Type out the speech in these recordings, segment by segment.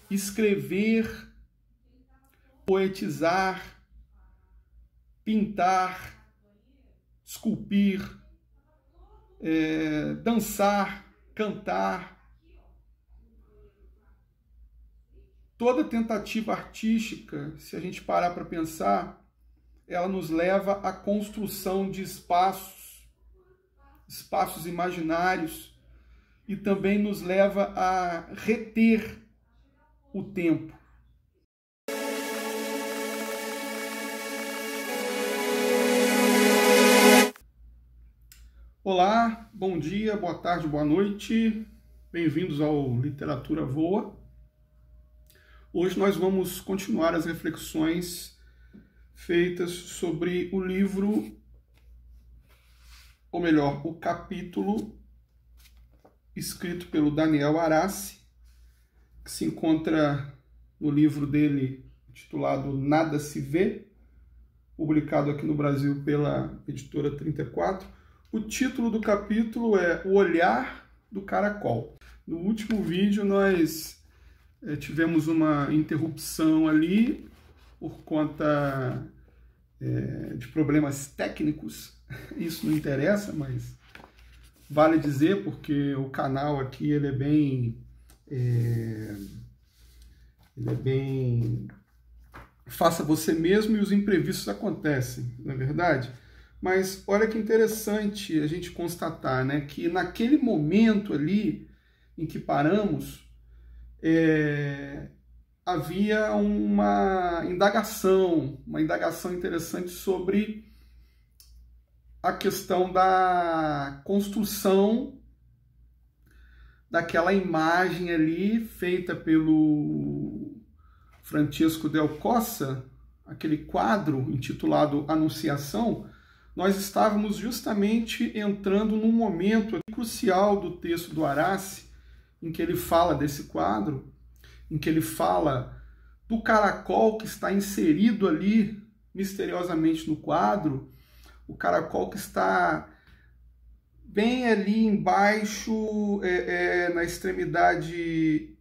escrever, poetizar, pintar, esculpir, dançar, cantar. Toda tentativa artística, se a gente parar para pensar, ela nos leva à construção de espaços imaginários, e também nos leva a reter o tempo. Olá, bom dia, boa tarde, boa noite. Bem-vindos ao Literatura Voa. Hoje nós vamos continuar as reflexões feitas sobre o livro, ou melhor, o capítulo escrito pelo Daniel Arassi, que se encontra no livro dele intitulado Nada se Vê, publicado aqui no Brasil pela editora 34. O título do capítulo é O Olhar do Caracol. No último vídeo nós tivemos uma interrupção ali por conta de problemas técnicos. Isso não interessa, mas vale dizer porque o canal aqui ele é bem faça você mesmo, e os imprevistos acontecem, não é verdade? Mas olha que interessante a gente constatar, né, que naquele momento ali em que paramos, havia uma indagação interessante sobre a questão da construção daquela imagem ali feita pelo Francesco Del Cossa, aquele quadro intitulado Anunciação. Nós estávamos justamente entrando num momento crucial do texto do Arassi, em que ele fala desse quadro, em que ele fala do caracol que está inserido ali misteriosamente no quadro, o caracol que está bem ali embaixo, na extremidade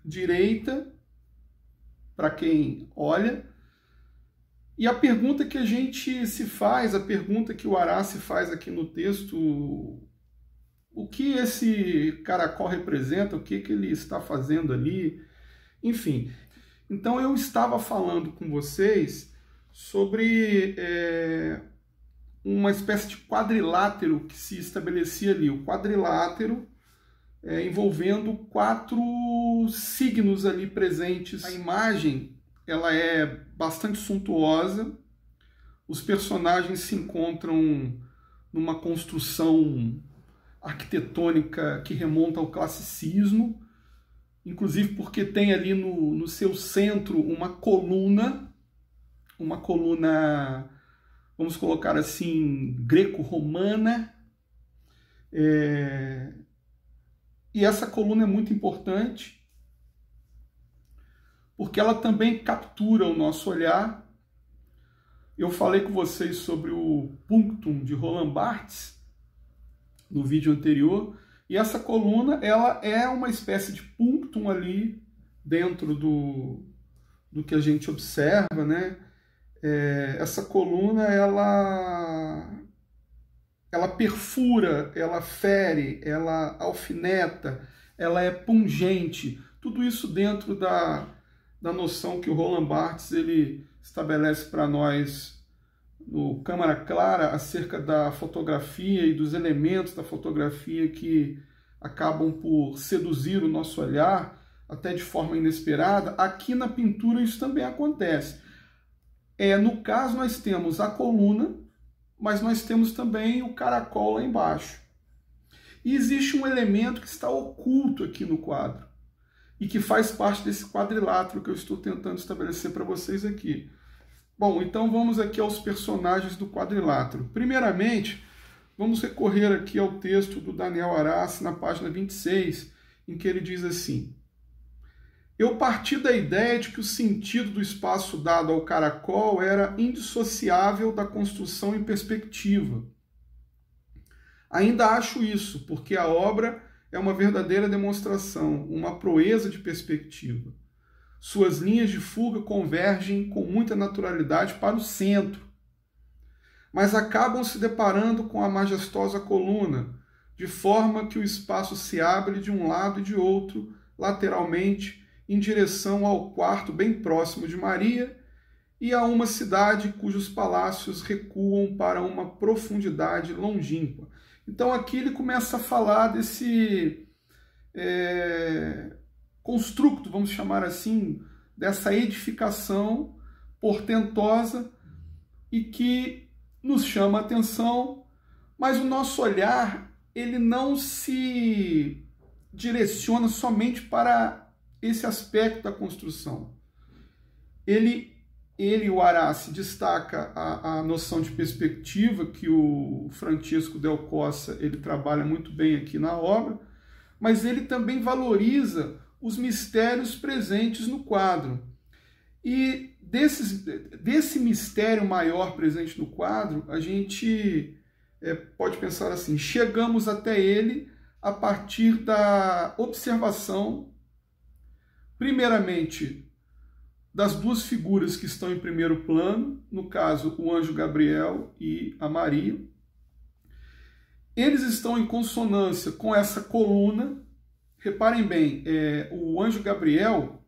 direita, para quem olha. E a pergunta que a gente se faz, a pergunta que o Arassi faz aqui no texto, o que esse caracol representa, o que ele está fazendo ali, enfim. Então eu estava falando com vocês sobre uma espécie de quadrilátero que se estabelecia ali, o quadrilátero envolvendo 4 signos ali presentes. A imagem ela é bastante suntuosa, os personagens se encontram numa construção arquitetônica que remonta ao classicismo, inclusive porque tem ali no seu centro uma coluna, vamos colocar assim, greco-romana, e essa coluna é muito importante, porque ela também captura o nosso olhar. Eu falei com vocês sobre o Punctum de Roland Barthes no vídeo anterior, e essa coluna ela é uma espécie de punctum ali dentro do que a gente observa, né? Essa coluna ela perfura, ela fere, ela alfineta, ela é pungente, tudo isso dentro da noção que o Roland Barthes ele estabelece para nós no Câmara Clara acerca da fotografia e dos elementos da fotografia que acabam por seduzir o nosso olhar, até de forma inesperada. Aqui na pintura isso também acontece. No caso nós temos a coluna, mas nós temos também o caracol lá embaixo. E existe um elemento que está oculto aqui no quadro, e que faz parte desse quadrilátero que eu estou tentando estabelecer para vocês aqui. Bom, então vamos aqui aos personagens do quadrilátero. Primeiramente, vamos recorrer aqui ao texto do Daniel Arassi, na página 26, em que ele diz assim: eu parti da ideia de que o sentido do espaço dado ao caracol era indissociável da construção em perspectiva. Ainda acho isso, porque a obra é uma verdadeira demonstração, uma proeza de perspectiva. Suas linhas de fuga convergem com muita naturalidade para o centro, mas acabam se deparando com a majestosa coluna, de forma que o espaço se abre de um lado e de outro, lateralmente, em direção ao quarto bem próximo de Maria e a uma cidade cujos palácios recuam para uma profundidade longínqua. Então aqui ele começa a falar desse construto, vamos chamar assim, dessa edificação portentosa e que nos chama a atenção, mas o nosso olhar ele não se direciona somente para esse aspecto da construção. O Arace, destaca a noção de perspectiva que o Francisco Del Cossa ele trabalha muito bem aqui na obra, mas ele também valoriza os mistérios presentes no quadro. E desse mistério maior presente no quadro, a gente pode pensar assim: chegamos até ele a partir da observação, primeiramente, das duas figuras que estão em primeiro plano, no caso, o anjo Gabriel e a Maria. Eles estão em consonância com essa coluna. Reparem bem, o anjo Gabriel,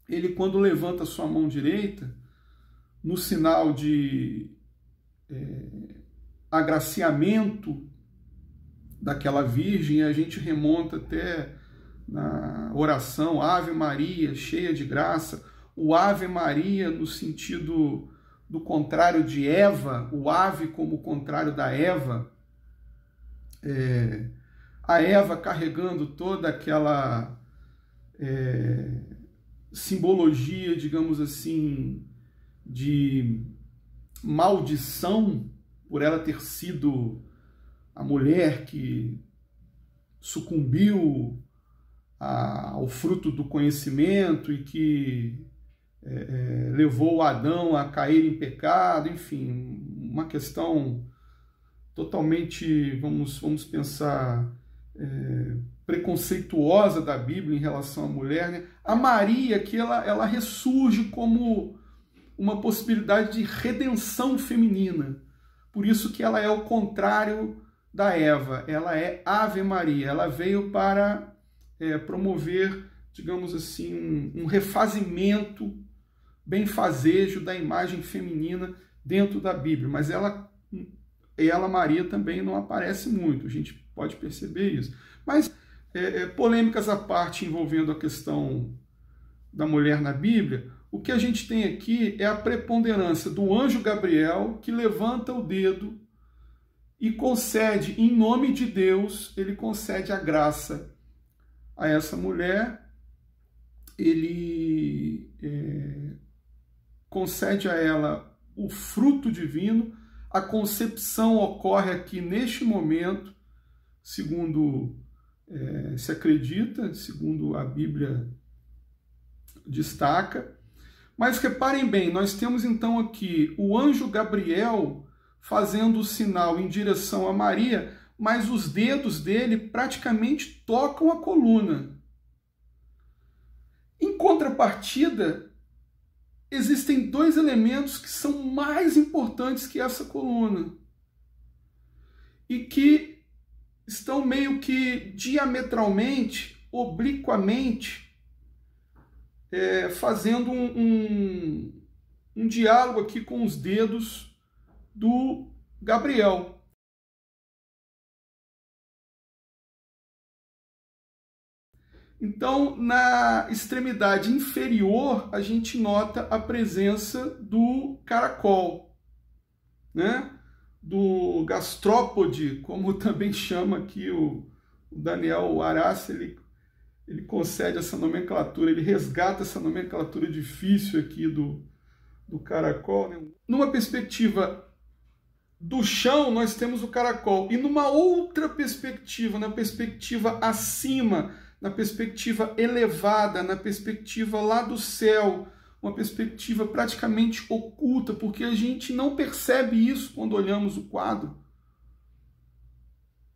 ele quando levanta sua mão direita, no sinal de agraciamento daquela virgem, a gente remonta até na oração Ave Maria, cheia de graça. O Ave Maria no sentido do contrário de Eva, o ave como o contrário da Eva, a Eva carregando toda aquela simbologia, digamos assim, de maldição por ela ter sido a mulher que sucumbiu ao fruto do conhecimento e que levou Adão a cair em pecado, enfim, uma questão totalmente, vamos pensar, preconceituosa da Bíblia em relação à mulher, né? A Maria, que ela ressurge como uma possibilidade de redenção feminina, por isso que ela é o contrário da Eva, ela é Ave Maria, ela veio para promover, digamos assim, um refazimento, benfazejo da imagem feminina dentro da Bíblia, mas ela, Maria, também não aparece muito, a gente pode perceber isso. Mas, polêmicas à parte envolvendo a questão da mulher na Bíblia, o que a gente tem aqui é a preponderância do anjo Gabriel, que levanta o dedo e concede, em nome de Deus, ele concede a graça a essa mulher, ele concede a ela o fruto divino. A concepção ocorre aqui neste momento, segundo se acredita, segundo a Bíblia destaca. Mas reparem bem, nós temos então aqui o anjo Gabriel fazendo o sinal em direção a Maria, mas os dedos dele praticamente tocam a coluna. Em contrapartida, existem dois elementos que são mais importantes que essa coluna e que estão meio que diametralmente, obliquamente, fazendo um diálogo aqui com os dedos do Gabriel. Então, na extremidade inferior, a gente nota a presença do caracol, né? Do gastrópode, como também chama aqui o Daniel Arace, ele concede essa nomenclatura, ele resgata essa nomenclatura difícil aqui do caracol, né? Numa perspectiva do chão, nós temos o caracol, e numa outra perspectiva, na perspectiva acima, na perspectiva elevada, na perspectiva lá do céu, uma perspectiva praticamente oculta, porque a gente não percebe isso quando olhamos o quadro.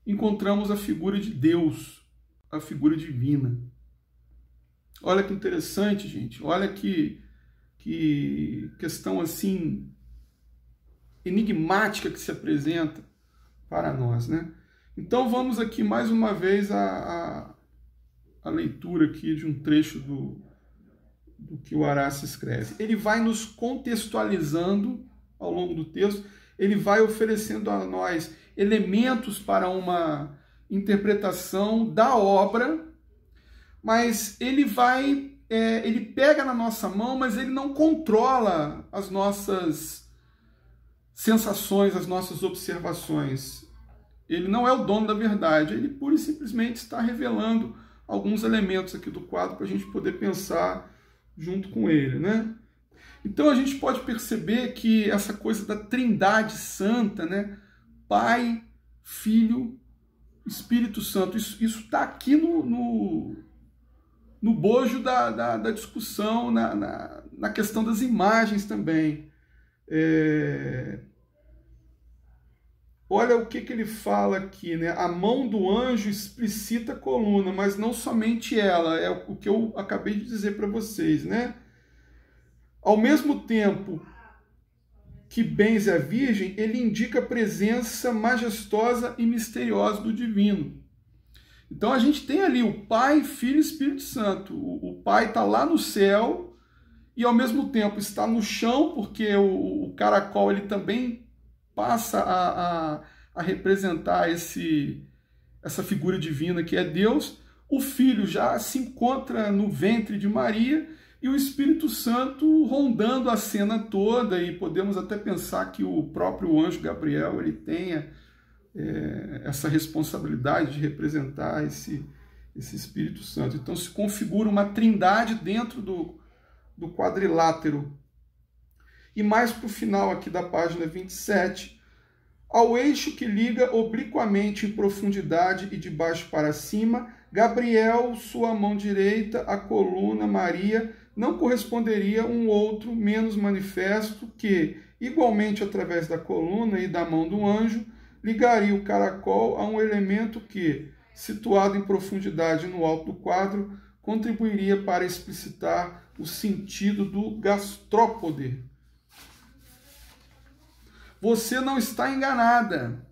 Encontramos a figura de Deus, a figura divina. Olha que interessante, gente. Olha que questão assim enigmática que se apresenta para nós, né? Então vamos aqui mais uma vez a leitura aqui de um trecho do que o Horácio escreve. Ele vai nos contextualizando ao longo do texto, ele vai oferecendo a nós elementos para uma interpretação da obra, mas ele ele pega na nossa mão, mas ele não controla as nossas sensações, as nossas observações. Ele não é o dono da verdade, ele pura e simplesmente está revelando alguns elementos aqui do quadro para a gente poder pensar junto com ele, né? Então a gente pode perceber que essa coisa da Trindade Santa, né? Pai, Filho, Espírito Santo, isso está aqui no bojo da discussão, na questão das imagens também. Olha o que ele fala aqui, né? A mão do anjo explicita a coluna, mas não somente ela, é o que eu acabei de dizer para vocês, né? Ao mesmo tempo que benze a Virgem, ele indica a presença majestosa e misteriosa do Divino. Então a gente tem ali o Pai, Filho e Espírito Santo. O Pai está lá no céu e ao mesmo tempo está no chão, porque o caracol ele também passa a representar essa figura divina que é Deus. O Filho já se encontra no ventre de Maria e o Espírito Santo rondando a cena toda, e podemos até pensar que o próprio anjo Gabriel ele tenha essa responsabilidade de representar esse Espírito Santo. Então se configura uma trindade dentro do quadrilátero. E mais para o final aqui da página 27, ao eixo que liga obliquamente em profundidade e de baixo para cima, Gabriel, sua mão direita, a coluna, Maria, não corresponderia um outro menos manifesto que, igualmente através da coluna e da mão do anjo, ligaria o caracol a um elemento que, situado em profundidade no alto do quadro, contribuiria para explicitar o sentido do gastrópode. Você não está enganada.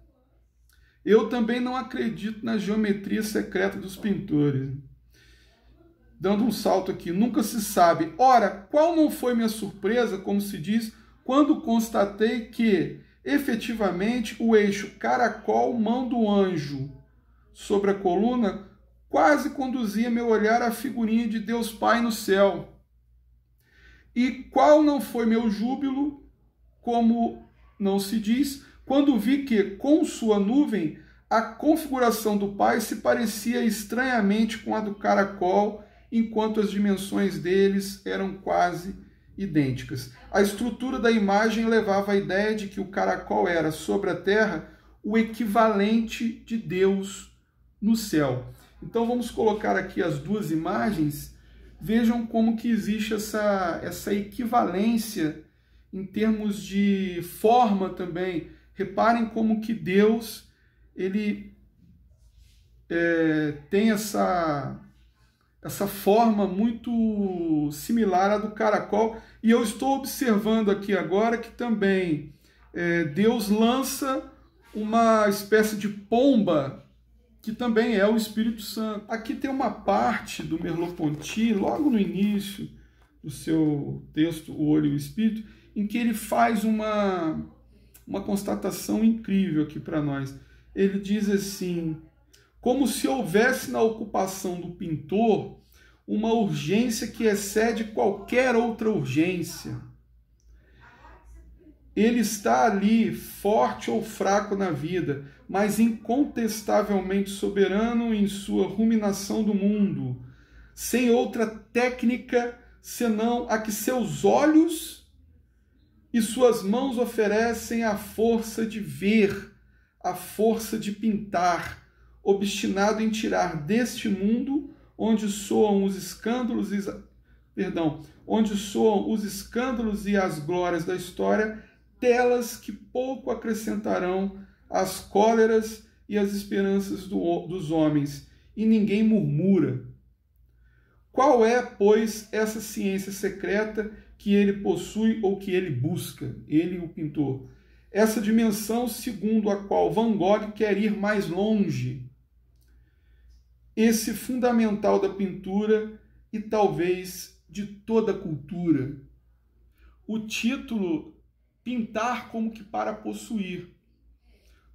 Eu também não acredito na geometria secreta dos pintores. Dando um salto aqui, nunca se sabe. Ora, qual não foi minha surpresa, como se diz, quando constatei que, efetivamente, o eixo caracol, mão do anjo, sobre a coluna, quase conduzia meu olhar à figurinha de Deus Pai no céu. E qual não foi meu júbilo, como não se diz, quando vi que, com sua nuvem, a configuração do Pai se parecia estranhamente com a do caracol, enquanto as dimensões deles eram quase idênticas. A estrutura da imagem levava a ideia de que o caracol era, sobre a terra, o equivalente de Deus no céu. Então vamos colocar aqui as duas imagens. Vejam como que existe essa equivalência em termos de forma também. Reparem como que Deus ele tem essa forma muito similar à do caracol. E eu estou observando aqui agora que também Deus lança uma espécie de pomba, que também é o Espírito Santo. Aqui tem uma parte do Merleau-Ponty, logo no início do seu texto, O Olho e o Espírito, em que ele faz uma constatação incrível aqui para nós. Ele diz assim: como se houvesse na ocupação do pintor uma urgência que excede qualquer outra urgência. Ele está ali, forte ou fraco na vida, mas incontestavelmente soberano em sua ruminação do mundo, sem outra técnica senão a que seus olhos e suas mãos oferecem a força de ver, a força de pintar, obstinado em tirar deste mundo, onde soam os escândalos e as glórias da história, telas que pouco acrescentarão às cóleras e às esperanças dos homens, e ninguém murmura. Qual é, pois, essa ciência secreta que ele possui ou que ele busca, ele, o pintor? Essa dimensão segundo a qual Van Gogh quer ir mais longe. Esse fundamental da pintura e talvez de toda a cultura. O título Pintar como que para possuir.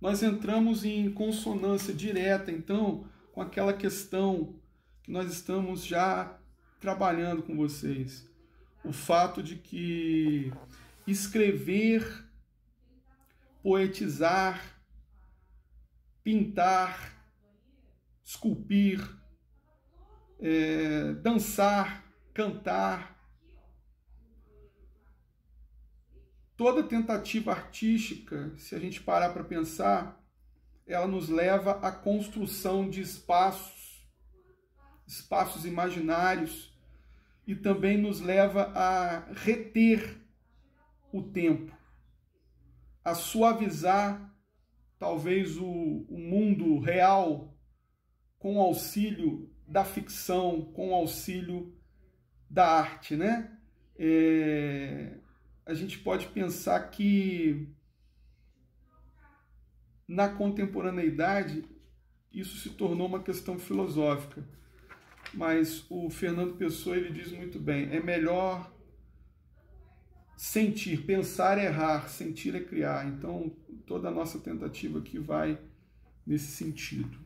Nós entramos em consonância direta, então, com aquela questão que nós estamos já trabalhando com vocês. O fato de que escrever, poetizar, pintar, esculpir, dançar, cantar, toda tentativa artística, se a gente parar para pensar, ela nos leva à construção de espaços imaginários, e também nos leva a reter o tempo, a suavizar talvez o mundo real com o auxílio da ficção, com o auxílio da arte, né? A gente pode pensar que na contemporaneidade isso se tornou uma questão filosófica, mas o Fernando Pessoa ele diz muito bem, é melhor sentir, pensar é errar, sentir é criar. Então toda a nossa tentativa aqui vai nesse sentido.